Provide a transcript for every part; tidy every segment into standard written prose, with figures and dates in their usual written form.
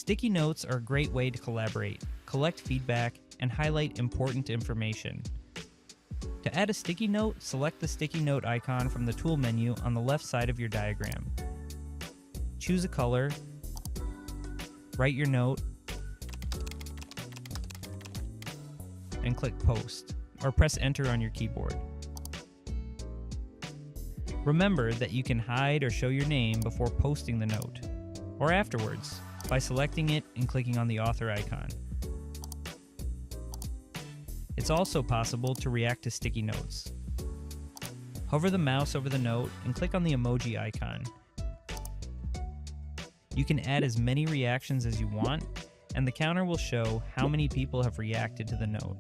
Sticky notes are a great way to collaborate, collect feedback, and highlight important information. To add a sticky note, select the sticky note icon from the tool menu on the left side of your diagram. Choose a color, write your note, and click Post, or press Enter on your keyboard. Remember that you can hide or show your name before posting the note, or afterwards, by selecting it and clicking on the author icon. It's also possible to react to sticky notes. Hover the mouse over the note and click on the emoji icon. You can add as many reactions as you want, and the counter will show how many people have reacted to the note.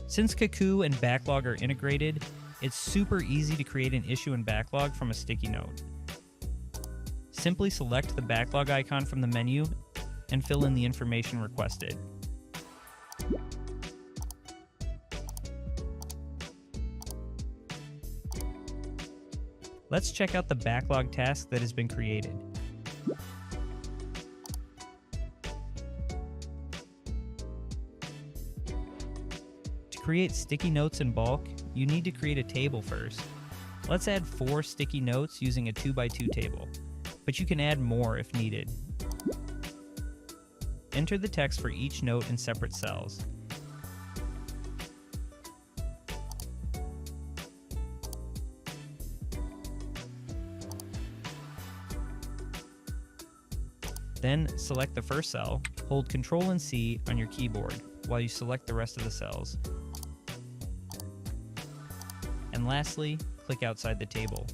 Since Cacoo and Backlog are integrated, it's super easy to create an issue in Backlog from a sticky note. Simply select the Backlog icon from the menu and fill in the information requested. Let's check out the Backlog task that has been created. To create sticky notes in bulk, you need to create a table first. Let's add 4 sticky notes using a 2x2 table, but you can add more if needed. Enter the text for each note in separate cells. Then select the first cell, hold Ctrl and C on your keyboard while you select the rest of the cells. And lastly, click outside the table.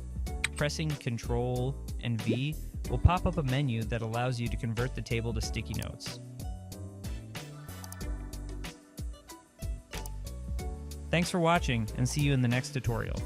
Pressing Ctrl and V will pop up a menu that allows you to convert the table to sticky notes. Thanks for watching, and see you in the next tutorial.